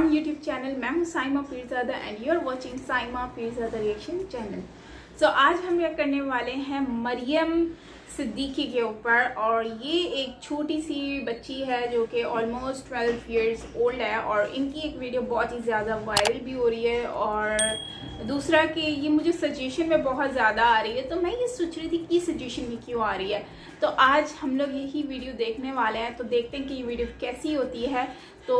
On YouTube channel. मैं हूँ Saima Peerzada and you are watching Saima Peerzada reaction channel. So आज हम रिएक्ट करने वाले हैं मरियम सिद्दीकी के ऊपर, और ये एक छोटी सी बच्ची है जो कि ऑलमोस्ट 12 इयर्स ओल्ड है, और इनकी एक वीडियो बहुत ही ज़्यादा वायरल भी हो रही है, और दूसरा कि ये मुझे सजेशन में बहुत ज़्यादा आ रही है। तो मैं ये सोच रही थी कि सजेशन में क्यों आ रही है, तो आज हम लोग यही वीडियो देखने वाले हैं। तो देखते हैं कि ये वीडियो कैसी होती है। तो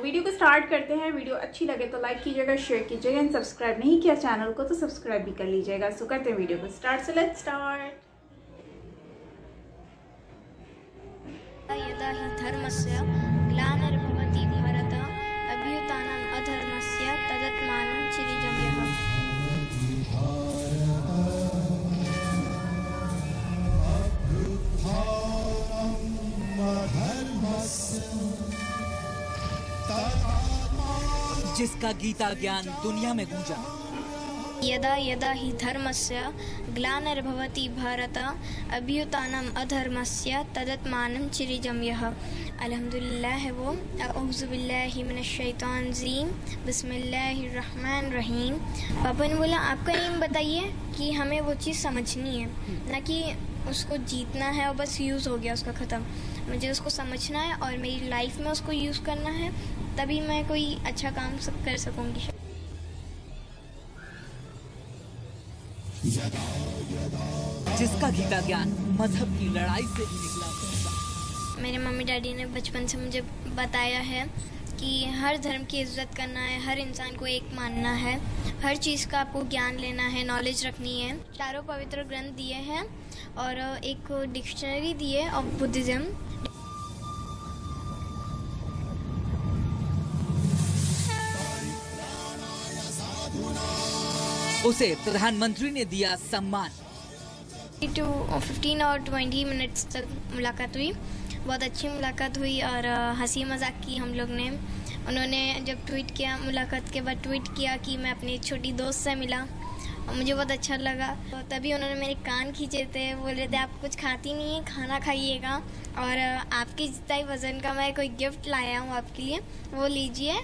वीडियो को स्टार्ट करते हैं। वीडियो अच्छी लगे तो लाइक कीजिएगा, शेयर कीजिएगा, एंड सब्सक्राइब नहीं किया चैनल को तो सब्सक्राइब भी कर लीजिएगा। सो करते हैं वीडियो को स्टार्ट। So let's start. यदा हि धर्मस्य ग्लानिर्भवति भारत अभ्युत्थानम् अधर्मस्य तदात्मानं चिरञ्जीवः। जिसका गीता ज्ञान दुनिया में गूंजा। यदा यदा हि धर्मस्य ग्लानिर्भवति भारत अभ्युत्थानम् अधर्मस्य तदात्मानं चिरञ्जीवः। अल्हम्दुलिल्लाह है वो। अऊज़ु बिल्लाहि मिनश शैतानिर रजीम, बिस्मिल्लाहिर रहमानिर रहीम। पापा ने बोला आपका एम बताइए कि हमें वो चीज़ समझनी है, ना कि उसको जीतना है और बस यूज़ हो गया उसका ख़त्म। मुझे उसको समझना है और मेरी लाइफ में उसको यूज़ करना है, तभी मैं कोई अच्छा काम कर सकूँगी। जिसका गीता ज्ञान मजहब की लड़ाई से ही निकला। मेरे मम्मी डैडी ने बचपन से मुझे बताया है कि हर धर्म की इज्जत करना है, हर इंसान को एक मानना है, हर चीज़ का आपको ज्ञान लेना है, नॉलेज रखनी है। चारों पवित्र ग्रंथ दिए हैं और एक डिक्शनरी दी है ऑफ बुद्धिज़्म। उसे प्रधानमंत्री ने दिया सम्मान। 15 और 20 मिनट्स तक मुलाकात हुई। बहुत अच्छी मुलाकात हुई और हंसी मजाक की हम लोग ने। उन्होंने जब ट्वीट किया, मुलाकात के बाद ट्वीट किया कि मैं अपनी छोटी दोस्त से मिला, और मुझे बहुत अच्छा लगा। तो तभी उन्होंने मेरे कान खींचे थे, बोल रहे थे आप कुछ खाती नहीं है, खाना खाइएगा, और आपके जितना ही वज़न का मैं कोई गिफ्ट लाया हूँ आपके लिए, वो लीजिए।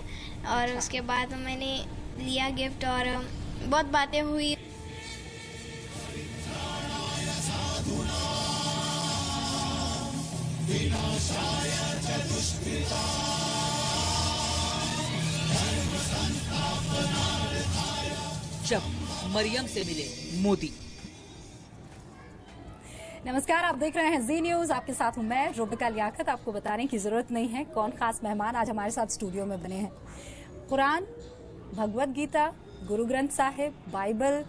और उसके बाद मैंने लिया गिफ्ट और बहुत बातें हुई। जब मरियम से मिले मोदी। नमस्कार, आप देख रहे हैं जी न्यूज। आपके साथ हूं मैं रुबिका लियाकत। आपको बताने की जरूरत नहीं है कौन खास मेहमान आज हमारे साथ स्टूडियो में बने हैं। कुरान, भगवत गीता, गुरु ग्रंथ साहिब, बाइबल,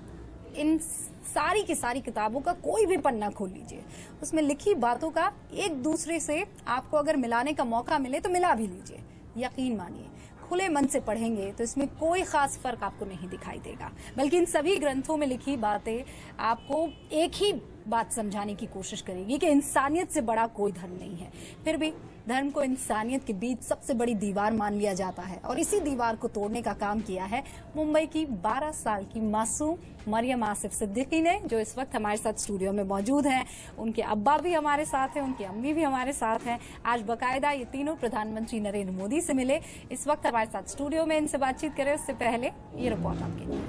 इन सारी की सारी किताबों का कोई भी पन्ना खोल लीजिए, उसमें लिखी बातों का एक दूसरे से आपको अगर मिलाने का मौका मिले तो मिला भी लीजिए। यकीन मानिए, खुले मन से पढ़ेंगे तो इसमें कोई खास फर्क आपको नहीं दिखाई देगा, बल्कि इन सभी ग्रंथों में लिखी बातें आपको एक ही बात समझाने की कोशिश करेगी कि इंसानियत से बड़ा कोई धर्म नहीं है। फिर भी धर्म को इंसानियत के बीच सबसे बड़ी दीवार मान लिया जाता है, और इसी दीवार को तोड़ने का काम किया है मुंबई की 12 साल की मासूम मरियम आसिफ सिद्दीकी ने, जो इस वक्त हमारे साथ स्टूडियो में मौजूद हैं। उनके अब्बा भी हमारे साथ हैं, उनकी अम्मी भी हमारे साथ हैं। आज बाकायदा ये तीनों प्रधानमंत्री नरेंद्र मोदी से मिले, इस वक्त हमारे साथ स्टूडियो में इनसे बातचीत करें उससे पहले ये रिपोर्ट आपके लिए।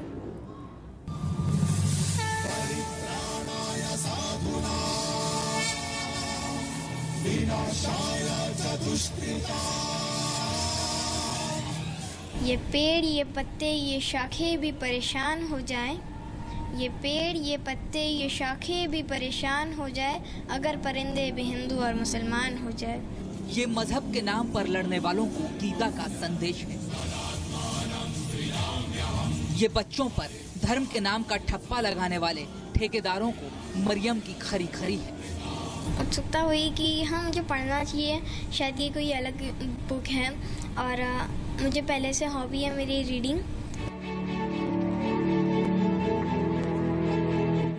ये पेड़, ये पत्ते, ये शाखें भी परेशान हो जाएं। ये पेड़, ये पत्ते, ये शाखें भी परेशान हो जाए, अगर परिंदे भी हिंदू और मुसलमान हो जाए। ये मजहब के नाम पर लड़ने वालों को गीता का संदेश है। ये बच्चों पर धर्म के नाम का ठप्पा लगाने वाले ठेकेदारों को मरियम की खरी खरी है। उत्सुकता हुई कि हाँ मुझे पढ़ना चाहिए, शायद ये कोई अलग बुक है, और मुझे पहले से हॉबी है मेरी रीडिंग।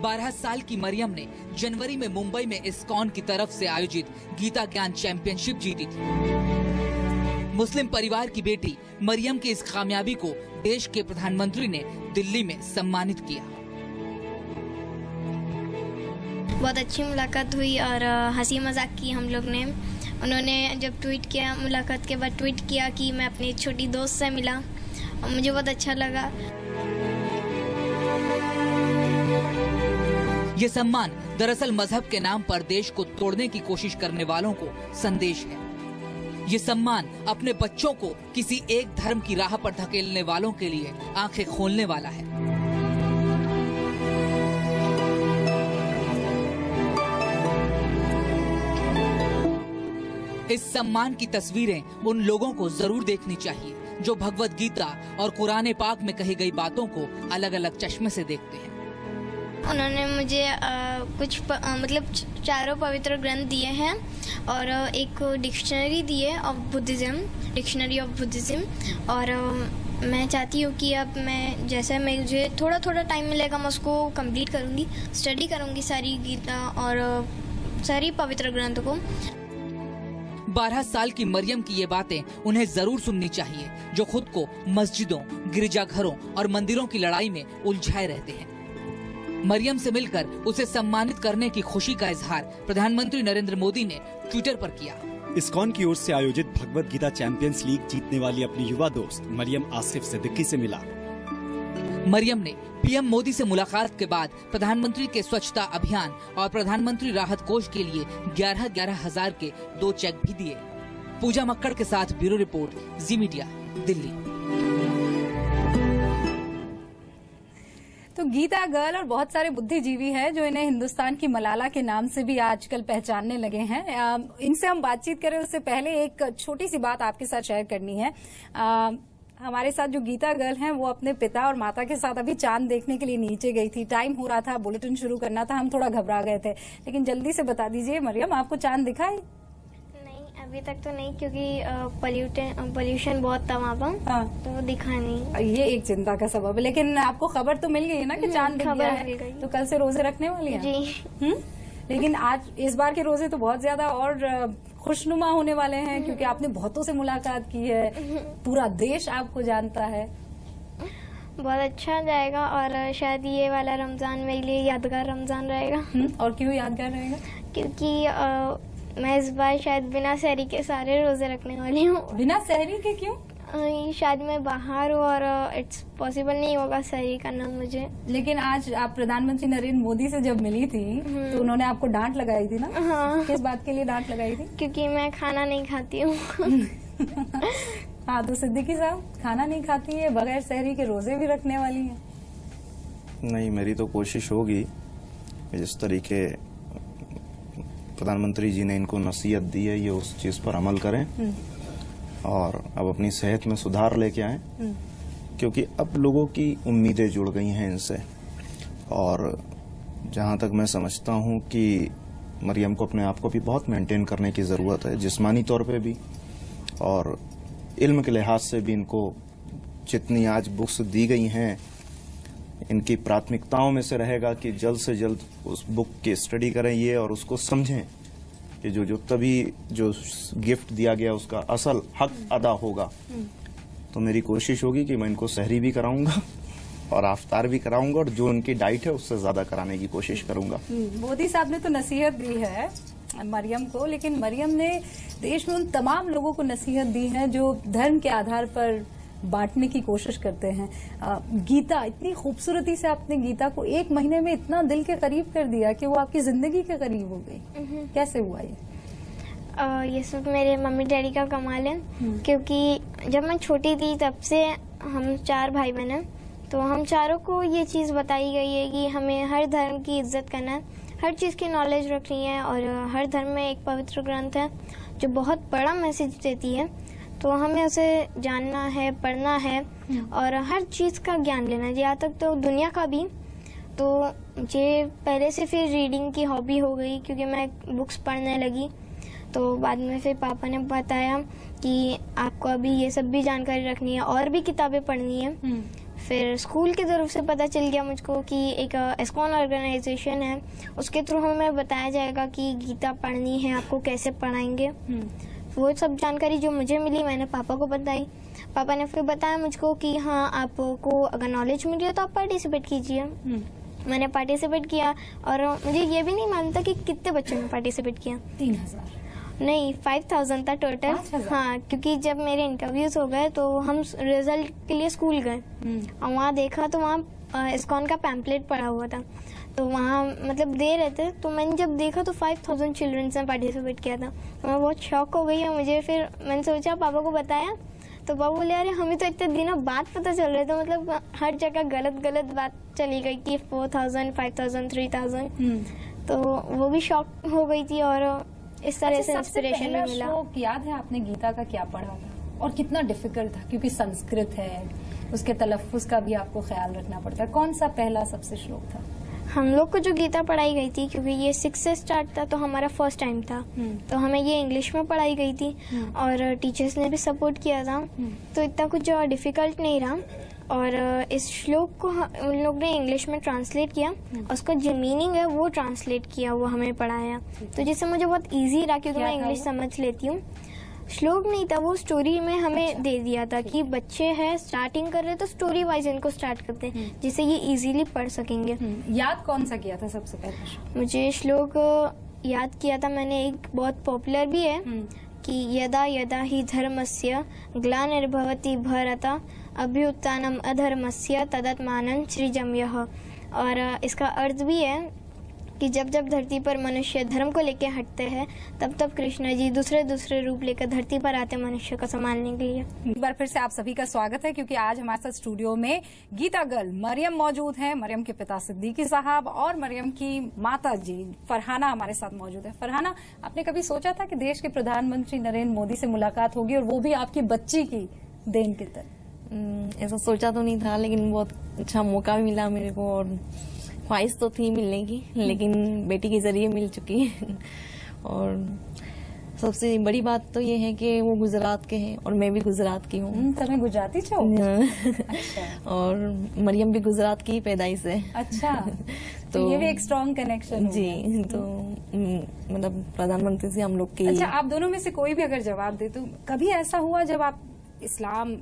12 साल की मरियम ने जनवरी में मुंबई में इस्कॉन की तरफ से आयोजित गीता ज्ञान चैंपियनशिप जीती थी। मुस्लिम परिवार की बेटी मरियम की इस कामयाबी को देश के प्रधानमंत्री ने दिल्ली में सम्मानित किया। बहुत अच्छी मुलाकात हुई और हंसी मजाक की हम लोग ने। उन्होंने जब ट्वीट किया, मुलाकात के बाद ट्वीट किया कि मैं अपनी छोटी दोस्त से मिला और मुझे बहुत अच्छा लगा। ये सम्मान दरअसल मजहब के नाम पर देश को तोड़ने की कोशिश करने वालों को संदेश है। ये सम्मान अपने बच्चों को किसी एक धर्म की राह पर धकेलने वालों के लिए आंखें खोलने वाला है। इस सम्मान की तस्वीरें उन लोगों को जरूर देखनी चाहिए जो भगवत गीता और कुरान पाक में कही गई बातों को अलग अलग चश्मे से देखते हैं। उन्होंने मुझे मतलब चारों पवित्र ग्रंथ दिए हैं और एक डिक्शनरी दी है of Buddhism, dictionary of Buddhism. और मैं चाहती हूँ कि अब मैं जैसे मुझे थोड़ा थोड़ा टाइम मिलेगा मैं उसको कंप्लीट करूँगी, स्टडी करूँगी सारी गीता और सारी पवित्र ग्रंथों को। 12 साल की मरियम की ये बातें उन्हें जरूर सुननी चाहिए जो खुद को मस्जिदों, गिरजाघरों और मंदिरों की लड़ाई में उलझाए रहते हैं। मरियम से मिलकर उसे सम्मानित करने की खुशी का इजहार प्रधानमंत्री नरेंद्र मोदी ने ट्विटर पर किया। इस्कॉन की ओर से आयोजित भगवत गीता चैंपियंस लीग जीतने वाली अपनी युवा दोस्त मरियम आसिफ सिद्दीकी से मिला। मरियम ने पीएम मोदी से मुलाकात के बाद प्रधानमंत्री के स्वच्छता अभियान और प्रधानमंत्री राहत कोष के लिए 11,11 हजार के 2 चेक भी दिए। पूजा मक्कड़ के साथ ब्यूरो रिपोर्ट, जी मीडिया, दिल्ली। तो गीता गर्ल और बहुत सारे बुद्धिजीवी हैं जो इन्हें हिंदुस्तान की मलाला के नाम से भी आजकल पहचानने लगे हैं। इनसे हम बातचीत करें उससे पहले एक छोटी सी बात आपके साथ शेयर करनी है। हमारे साथ जो गीता गर्ल हैं वो अपने पिता और माता के साथ अभी चांद देखने के लिए नीचे गई थी। टाइम हो रहा था, बुलेटिन शुरू करना था, हम थोड़ा घबरा गए थे। लेकिन जल्दी से बता दीजिए मरियम, आपको चांद दिखा है? नहीं, अभी तक तो नहीं, क्योंकि पोल्यूशन बहुत था वहाँ पर। हाँ। तो दिखा नहीं। ये एक चिंता का सबब है। लेकिन आपको खबर तो मिल गई है ना कि चांद दिख गया है? तो कल से रोजे रखने वाली हैं? जी। लेकिन आज इस बार के रोजे तो बहुत ज्यादा और खुशनुमा होने वाले हैं क्योंकि आपने बहुतों से मुलाकात की है, पूरा देश आपको जानता है। बहुत अच्छा जाएगा और शायद ये वाला रमजान मेरे लिए यादगार रमजान रहेगा। और क्यों यादगार रहेगा? क्योंकि मैं इस बार शायद बिना सहरी के सारे रोजे रखने वाली हूँ। बिना सहरी के क्यों? शायद मैं बाहर हूँ और इट्स पॉसिबल नहीं होगा सहरी करना मुझे। लेकिन आज आप प्रधानमंत्री नरेंद्र मोदी से जब मिली थी तो उन्होंने आपको डांट लगाई थी ना? हाँ। किस बात के लिए डांट लगाई थी? क्योंकि मैं खाना नहीं खाती हूँ। हाँ, तो सिद्दीकी साहब खाना नहीं खाती है, बगैर सहरी के रोजे भी रखने वाली हैं। नहीं, मेरी तो कोशिश होगी जिस तरीके प्रधानमंत्री जी ने इनको नसीहत दी है ये उस चीज पर अमल करें और अब अपनी सेहत में सुधार लेके आएं, क्योंकि अब लोगों की उम्मीदें जुड़ गई हैं इनसे। और जहां तक मैं समझता हूं कि मरियम को अपने आप को भी बहुत मेंटेन करने की जरूरत है, जिस्मानी तौर पे भी और इल्म के लिहाज से भी। इनको जितनी आज बुक्स दी गई हैं, इनकी प्राथमिकताओं में से रहेगा कि जल्द से जल्द उस बुक की स्टडी करें ये और उसको समझें कि जो तभी जो गिफ्ट दिया गया उसका असल हक अदा होगा। तो मेरी कोशिश होगी कि मैं इनको सहरी भी कराऊंगा और आफ्तार भी कराऊंगा और जो उनकी डाइट है उससे ज्यादा कराने की कोशिश करूंगा। मोदी साहब ने तो नसीहत दी है मरियम को, लेकिन मरियम ने देश में उन तमाम लोगों को नसीहत दी है जो धर्म के आधार पर बांटने की कोशिश करते हैं। गीता, इतनी खूबसूरती से आपने गीता को 1 महीने में इतना दिल के करीब कर दिया कि वो आपकी जिंदगी के करीब हो गई। कैसे हुआ ये? ये सब मेरे मम्मी डैडी का कमाल है, क्योंकि जब मैं छोटी थी तब से हम 4 भाई बहन हैं, तो हम चारों को ये चीज़ बताई गई है कि हमें हर धर्म की इज्जत करना है, हर चीज़ की नॉलेज रखनी है और हर धर्म में एक पवित्र ग्रंथ है जो बहुत बड़ा मैसेज देती है, तो हमें उसे जानना है, पढ़ना है और हर चीज़ का ज्ञान लेना है, यहाँ तक तो दुनिया का भी। तो मुझे पहले से फिर रीडिंग की हॉबी हो गई क्योंकि मैं बुक्स पढ़ने लगी। तो बाद में फिर पापा ने बताया कि आपको अभी ये सब भी जानकारी रखनी है और भी किताबें पढ़नी है। फिर स्कूल की तरफ से पता चल गया मुझको कि एक इस्कॉन ऑर्गेनाइजेशन है, उसके थ्रू हमें बताया जाएगा कि गीता पढ़नी है, आपको कैसे पढ़ाएंगे। वो सब जानकारी जो मुझे मिली मैंने पापा को बताई। पापा ने फिर बताया मुझको कि हाँ, आपको अगर नॉलेज मिली है तो आप पार्टिसिपेट कीजिए। मैंने पार्टिसिपेट किया और मुझे ये भी नहीं मालूम था कि कितने बच्चों ने पार्टिसिपेट किया। 3000। नहीं 5000 था टोटल। 5,000? हाँ, क्योंकि जब मेरे इंटरव्यूज हो गए तो हम रिजल्ट के लिए स्कूल गए और वहाँ देखा तो वहाँ इस्कॉन का पैम्पलेट पड़ा हुआ था, तो वहाँ मतलब दे रहे थे, तो मैंने जब देखा तो 5000 चिल्ड्रंस ने पार्टिसिपेट किया था। मैं बहुत शॉक हो गई और मुझे फिर मैंने सोचा पापा को बताया, तो पापा बोले अरे हमें तो इतने दिनों बाद पता चल रहा था, मतलब हर जगह गलत गलत बात चली गई कि 4000, 5000, 3000, तो वो भी शॉक हो गई थी और इस तरह से इंस्पिरेशन भी मिला। श्लोक याद है आपने गीता का क्या पढ़ा था और कितना डिफिकल्ट था, क्योंकि संस्कृत है, उसके तलफ्फुज का भी आपको ख्याल रखना पड़ता है। कौन सा पहला सबसे श्लोक था? हम लोग को जो गीता पढ़ाई गई थी, क्योंकि ये 6 से स्टार्ट था तो हमारा फर्स्ट टाइम था, तो हमें ये इंग्लिश में पढ़ाई गई थी और टीचर्स ने भी सपोर्ट किया था, तो इतना कुछ डिफिकल्ट नहीं रहा। और इस श्लोक को उन लोग ने इंग्लिश में ट्रांसलेट किया, उसका जो मीनिंग है वो ट्रांसलेट किया, वो हमें पढ़ाया, तो जिससे मुझे बहुत इजी रहा, क्योंकि मैं इंग्लिश समझ लेती हूँ। श्लोक नहीं था, वो स्टोरी में हमें दे दिया था कि बच्चे हैं स्टार्टिंग कर रहे तो स्टोरी वाइज इनको स्टार्ट करते हैं, जिससे ये इजीली पढ़ सकेंगे। याद कौन सा किया था सबसे पहले? मुझे श्लोक याद किया था मैंने, एक बहुत पॉपुलर भी है कि यदा यदा ही धर्मस्य ग्लानिर्भवति भारत अभ्युत्थानम अधर्मस्य तदात्मानं सृजम्यः। और इसका अर्थ भी है कि जब जब धरती पर मनुष्य धर्म को लेकर हटते हैं, तब तब कृष्ण जी दूसरे दूसरे रूप लेकर धरती पर आते मनुष्य को संभालने के लिए। एक बार फिर से आप सभी का स्वागत है, क्योंकि आज हमारे साथ स्टूडियो में गीता गर्ल मरियम मौजूद हैं। मरियम के पिता सिद्दीकी साहब और मरियम की माता जी फरहाना हमारे साथ मौजूद है। फरहाना, आपने कभी सोचा था कि देश के प्रधानमंत्री नरेंद्र मोदी से मुलाकात होगी और वो भी आपकी बच्ची की देन की तरह? ऐसा सोचा तो नहीं था, लेकिन बहुत अच्छा मौका भी मिला मेरे को और ख्वाहिश तो थी मिलने की, लेकिन बेटी के जरिए मिल चुकी है। और सबसे बड़ी बात तो ये है कि वो गुजरात के हैं और मैं भी गुजरात की हूँ। तुम्हें गुजराती छो? अच्छा। और मरियम भी गुजरात की पैदाइश है। अच्छा। तो ये भी एक स्ट्रॉन्ग कनेक्शन जी। तो मतलब प्रधानमंत्री से हम लोग की। अच्छा, आप दोनों में से कोई भी अगर जवाब दे, तो कभी ऐसा हुआ जब आप इस्लाम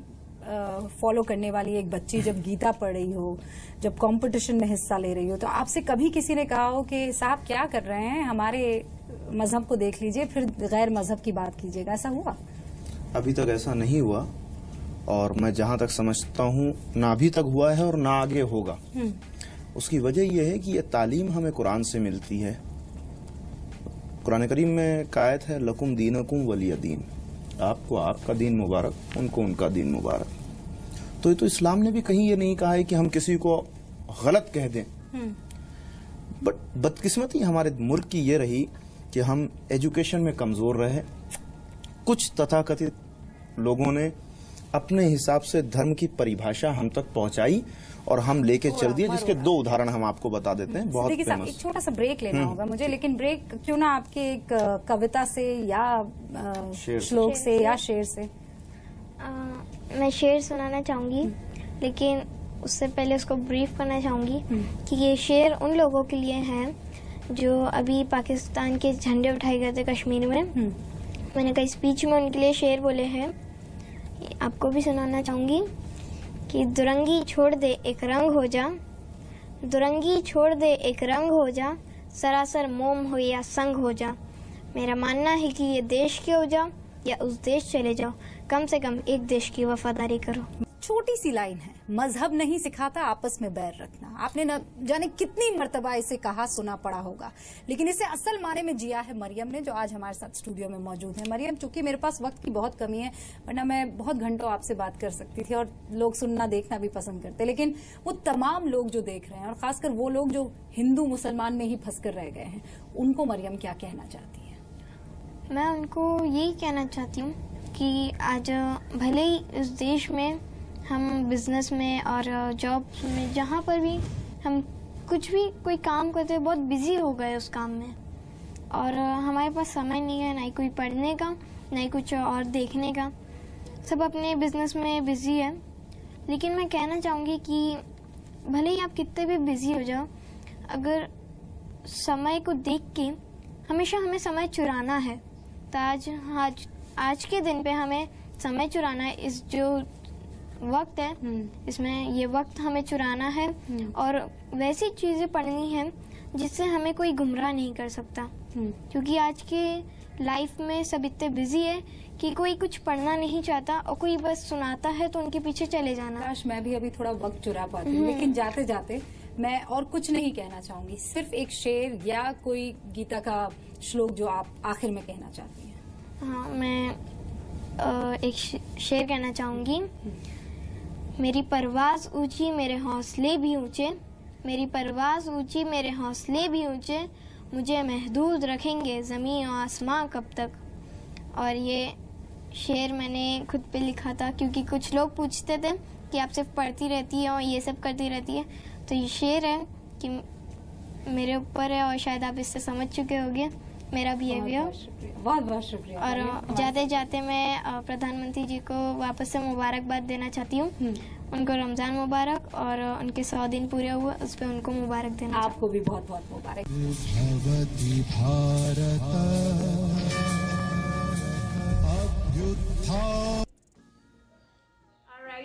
फॉलो करने वाली एक बच्ची जब गीता पढ़ रही हो, जब कंपटीशन में हिस्सा ले रही हो, तो आपसे कभी किसी ने कहा हो कि साहब क्या कर रहे हैं, हमारे मजहब को देख लीजिए, फिर गैर मजहब की बात कीजिएगा? ऐसा हुआ? अभी तक ऐसा नहीं हुआ, और मैं जहां तक समझता हूं ना अभी तक हुआ है और ना आगे होगा। उसकी वजह यह है कि ये तालीम हमें कुरान से मिलती है। कुरान करीम में एक आयत है, लकुम दीनकुम वलिय दीन, आपको आपका दीन मुबारक, उनको उनका दीन मुबारक। तो ये तो इस्लाम ने भी कहीं ये नहीं कहा है कि हम किसी को गलत कह दें। बट बदकिस्मती हमारे मुल्क की ये रही कि हम एजुकेशन में कमजोर रहे। कुछ तथाकथित लोगों ने अपने हिसाब से धर्म की परिभाषा हम तक पहुंचाई और हम लेके चल दिए, जिसके 2 उदाहरण हम आपको बता देते हैं। बहुत फेमस। एक छोटा सा ब्रेक लेना होगा मुझे, लेकिन ब्रेक क्यों ना आपके एक कविता से या श्लोक से या शेर से? मैं शेर सुनाना चाहूंगी, लेकिन उससे पहले उसको ब्रीफ करना चाहूंगी कि ये शेर उन लोगों के लिए है जो अभी पाकिस्तान के झंडे उठाए गए थे कश्मीर में। मैंने कई स्पीच में उनके लिए शेर बोले हैं, आपको भी सुनाना चाहूंगी कि दुरंगी छोड़ दे एक रंग हो जा, दुरंगी छोड़ दे एक रंग हो जा, सरासर मोम हो या संग हो जा। मेरा मानना है कि ये देश के हो जाओ या उस देश चले जाओ, कम से कम एक देश की वफादारी करो। छोटी सी लाइन है, मजहब नहीं सिखाता आपस में बैर रखना। आपने न जाने कितनी मर्तबा इसे कहा सुना पड़ा होगा, लेकिन इसे असल माने में जिया है मरियम ने, जो आज हमारे साथ स्टूडियो में मौजूद है। मरियम, चूंकि मेरे पास वक्त की बहुत कमी है, वरना मैं बहुत घंटों आपसे बात कर सकती थी और लोग सुनना देखना भी पसंद करते, लेकिन वो तमाम लोग जो देख रहे हैं और खासकर वो लोग जो हिंदू मुसलमान में ही फंस कर रह गए हैं, उनको मरियम क्या कहना चाहती है? मैं उनको यही कहना चाहती हूँ कि आज भले ही इस देश में हम बिजनेस में और जॉब में जहाँ पर भी हम कुछ भी कोई काम करते हैं, बहुत बिजी हो गए उस काम में, और हमारे पास समय नहीं है, ना ही कोई पढ़ने का, ना ही कुछ और देखने का, सब अपने बिजनेस में बिजी है। लेकिन मैं कहना चाहूँगी कि भले ही आप कितने भी बिजी हो जाओ, अगर समय को देख के हमेशा हमें समय चुराना है, तो आज के दिन पे हमें समय चुराना है। इस जो वक्त है, इसमें ये वक्त हमें चुराना है और वैसी चीजें पढ़नी है जिससे हमें कोई गुमराह नहीं कर सकता, क्योंकि आज के लाइफ में सब इतने बिजी है कि कोई कुछ पढ़ना नहीं चाहता और कोई बस सुनाता है तो उनके पीछे चले जाना। काश मैं भी अभी थोड़ा वक्त चुरा पाती, लेकिन जाते जाते मैं और कुछ नहीं कहना चाहूंगी, सिर्फ एक शेर या कोई गीता का श्लोक जो आप आखिर में कहना चाहती हैं। हाँ, मैं एक शेर कहना चाहूँगी। मेरी परवाज़ ऊंची मेरे हौसले भी ऊंचे, मेरी परवाज़ ऊंची मेरे हौसले भी ऊंचे, मुझे महदूद रखेंगे ज़मीन और आसमां कब तक। और ये शेर मैंने खुद पे लिखा था क्योंकि कुछ लोग पूछते थे कि आप सिर्फ पढ़ती रहती है और ये सब करती रहती है, तो ये शेर है कि मेरे ऊपर है और शायद आप इससे समझ चुके होंगे मेरा बिहेवियर। बहुत बहुत शुक्रिया। और जाते जाते मैं प्रधानमंत्री जी को वापस से मुबारकबाद देना चाहती हूँ। उनको रमजान मुबारक और उनके 100 दिन पूरे हुए उस पर उनको मुबारक देना। आपको भी बहुत बहुत मुबारक।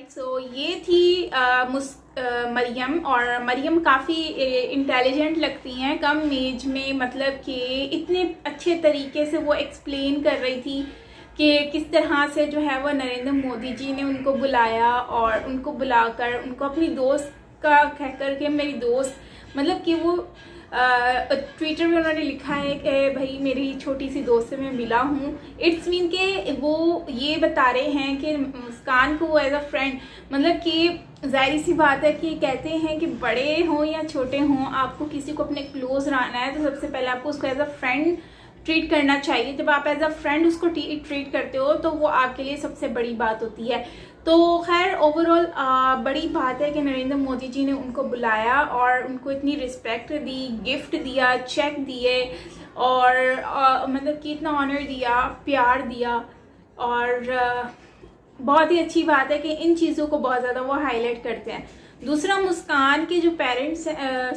सो ये थी मरियम, और मरियम काफ़ी इंटेलिजेंट लगती हैं कम एज में, मतलब कि इतने अच्छे तरीके से वो एक्सप्लेन कर रही थी कि किस तरह से जो है वो नरेंद्र मोदी जी ने उनको बुलाया और उनको बुलाकर उनको अपनी दोस्त का कह कर के मेरी दोस्त, मतलब कि वो ट्विटर में उन्होंने लिखा है कि भाई मेरी छोटी सी दोस्त से मैं मिला हूँ। इट्स मीन के वो ये बता रहे हैं कि मुस्कान को वो एज अ फ्रेंड, मतलब कि जाहिर सी बात है कि कहते हैं कि बड़े हों या छोटे हों, आपको किसी को अपने क्लोज रहना है तो सबसे पहले आपको उसको एज अ फ्रेंड ट्रीट करना चाहिए। जब आप एज अ फ्रेंड उसको ट्रीट करते हो तो वो आपके लिए सबसे बड़ी बात होती है। तो खैर ओवरऑल बड़ी बात है कि नरेंद्र मोदी जी ने उनको बुलाया और उनको इतनी रिस्पेक्ट दी, गिफ्ट दिया, चेक दिए और मतलब कि इतना ऑनर दिया, प्यार दिया। और बहुत ही अच्छी बात है कि इन चीज़ों को बहुत ज़्यादा वो हाईलाइट करते हैं। दूसरा, मुस्कान के जो पेरेंट्स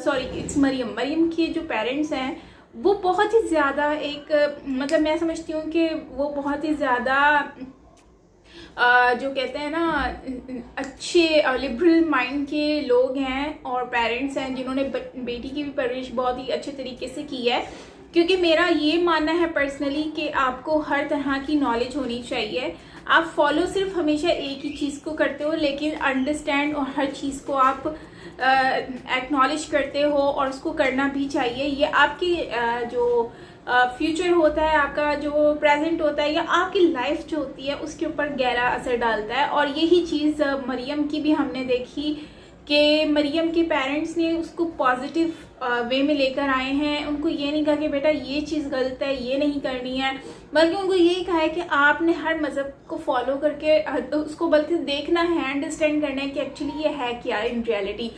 सॉरी इट्स मरियम के जो पेरेंट्स हैं वो बहुत ही ज़्यादा एक मतलब मैं समझती हूँ कि वो बहुत ही ज़्यादा जो कहते हैं ना अच्छे लिबरल माइंड के लोग हैं और पेरेंट्स हैं जिन्होंने बेटी की भी परवरिश बहुत ही अच्छे तरीके से की है। क्योंकि मेरा ये मानना है पर्सनली कि आपको हर तरह की नॉलेज होनी चाहिए। आप फॉलो सिर्फ हमेशा एक ही चीज़ को करते हो, लेकिन अंडरस्टैंड और हर चीज़ को आप एक्नॉलेज करते हो और उसको करना भी चाहिए। ये आपकी जो फ्यूचर होता है, आपका जो प्रेजेंट होता है या आपकी लाइफ जो होती है उसके ऊपर गहरा असर डालता है। और यही चीज़ मरियम की भी हमने देखी कि मरियम के पेरेंट्स ने उसको पॉजिटिव वे में लेकर आए हैं। उनको ये नहीं कहा कि बेटा ये चीज़ गलत है, ये नहीं करनी है, बल्कि उनको यही कहा है कि आपने हर मज़हब को फॉलो करके उसको बल्कि देखना है, अंडरस्टैंड करना है कि एक्चुअली ये है क्या इन रियलिटी।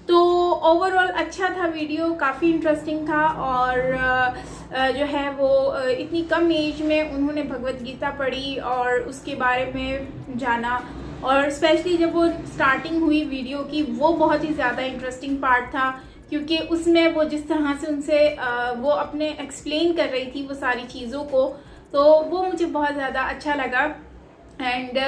तो ओवरऑल अच्छा था वीडियो, काफ़ी इंटरेस्टिंग था। और जो है वो इतनी कम एज में उन्होंने भगवत गीता पढ़ी और उसके बारे में जाना, और स्पेशली जब वो स्टार्टिंग हुई वीडियो की वो बहुत ही ज़्यादा इंटरेस्टिंग पार्ट था, क्योंकि उसमें वो जिस तरह से उनसे वो अपने एक्सप्लेन कर रही थी वो सारी चीज़ों को, तो वो मुझे बहुत ज़्यादा अच्छा लगा। एंड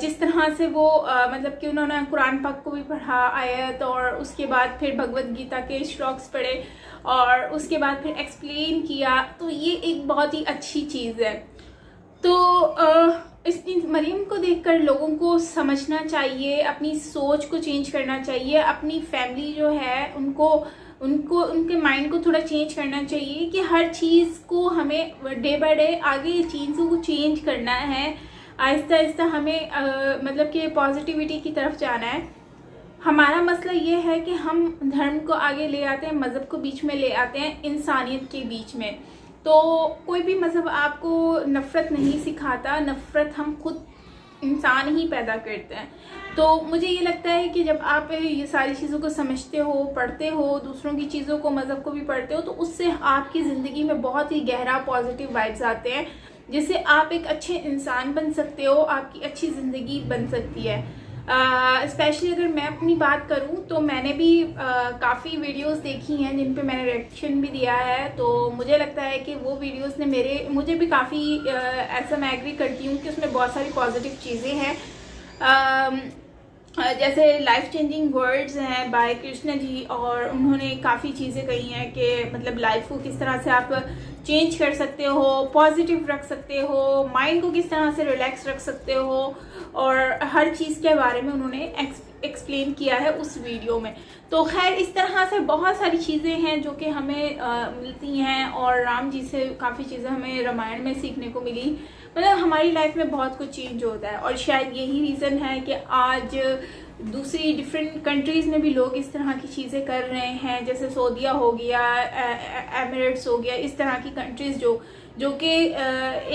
जिस तरह से वो मतलब कि उन्होंने कुरान पाक को भी पढ़ा आयत, और उसके बाद फिर भगवत गीता के श्लोक्स पढ़े और उसके बाद फिर एक्सप्लेन किया, तो ये एक बहुत ही अच्छी चीज़ है। तो इस मरियम को देखकर लोगों को समझना चाहिए, अपनी सोच को चेंज करना चाहिए, अपनी फैमिली जो है उनको उनके माइंड को थोड़ा चेंज करना चाहिए कि हर चीज़ को हमें डे बाय डे आगे चीज़ों को चेंज करना है। आहिस्ता आहिस्ता हमें मतलब कि पॉजिटिविटी की तरफ जाना है। हमारा मसला ये है कि हम धर्म को आगे ले आते हैं, मज़हब को बीच में ले आते हैं, इंसानियत के बीच में। तो कोई भी मज़हब आपको नफ़रत नहीं सिखाता, नफ़रत हम खुद इंसान ही पैदा करते हैं। तो मुझे ये लगता है कि जब आप ये सारी चीज़ों को समझते हो, पढ़ते हो, दूसरों की चीज़ों को, मज़हब को भी पढ़ते हो, तो उससे आपकी ज़िंदगी में बहुत ही गहरा पॉजिटिव वाइब्स आते हैं, जिससे आप एक अच्छे इंसान बन सकते हो, आपकी अच्छी ज़िंदगी बन सकती है। स्पेशली अगर मैं अपनी बात करूं तो मैंने भी काफ़ी वीडियोस देखी हैं जिन पे मैंने रिएक्शन भी दिया है। तो मुझे लगता है कि वो वीडियोस ने मुझे भी काफ़ी ऐसा मैं एग्री करती हूँ कि उसमें बहुत सारी पॉजिटिव चीज़ें हैं। जैसे लाइफ चेंजिंग वर्ड्स हैं बाय कृष्णा जी, और उन्होंने काफ़ी चीज़ें कही हैं कि मतलब लाइफ को किस तरह से आप चेंज कर सकते हो, पॉजिटिव रख सकते हो, माइंड को किस तरह से रिलैक्स रख सकते हो, और हर चीज़ के बारे में उन्होंने एक्सप्लेन किया है उस वीडियो में। तो खैर इस तरह से बहुत सारी चीज़ें हैं जो कि हमें मिलती हैं, और राम जी से काफ़ी चीज़ें हमें रामायण में सीखने को मिली। मतलब हमारी लाइफ में बहुत कुछ चेंज होता है, और शायद यही रीज़न है कि आज दूसरी डिफरेंट कंट्रीज़ में भी लोग इस तरह की चीज़ें कर रहे हैं, जैसे सऊदीया हो गया, एमिरेट्स हो गया, इस तरह की कंट्रीज़ जो कि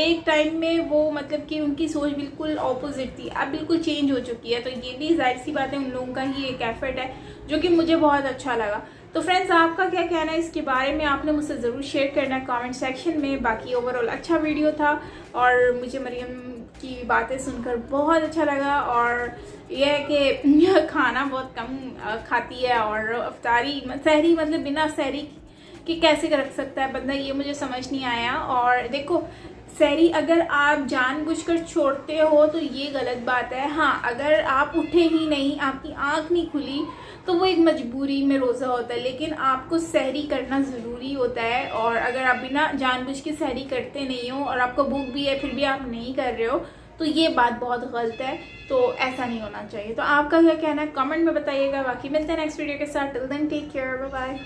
एक टाइम में वो मतलब कि उनकी सोच बिल्कुल ऑपोजिट थी, अब बिल्कुल चेंज हो चुकी है। तो ये भी जाहिर सी बात है उन लोगों का ही एक एफर्ट है जो कि मुझे बहुत अच्छा लगा। तो फ्रेंड्स, आपका क्या कहना है इसके बारे में, आपने मुझसे ज़रूर शेयर करना है कमेंट सेक्शन में। बाकी ओवरऑल अच्छा वीडियो था, और मुझे मरियम की बातें सुनकर बहुत अच्छा लगा। और यह है कि खाना बहुत कम खाती है, और अफ्तारी सहरी मतलब बिना सहरी कि कैसे रख सकता है बंदा, ये मुझे समझ नहीं आया। और देखो, सहरी अगर आप जानबूझकर छोड़ते हो तो ये गलत बात है। हाँ, अगर आप उठे ही नहीं, आपकी आंख नहीं खुली, तो वो एक मजबूरी में रोज़ा होता है, लेकिन आपको सहरी करना ज़रूरी होता है। और अगर आप बिना जानबूझ के सहरी करते नहीं हो और आपको भूख भी है फिर भी आप नहीं कर रहे हो, तो ये बात बहुत गलत है। तो ऐसा नहीं होना चाहिए। तो आपका क्या कहना है कमेंट में बताइएगा। बाकी मिलते हैं नेक्स्ट वीडियो के साथ। Till then take care, bye bye.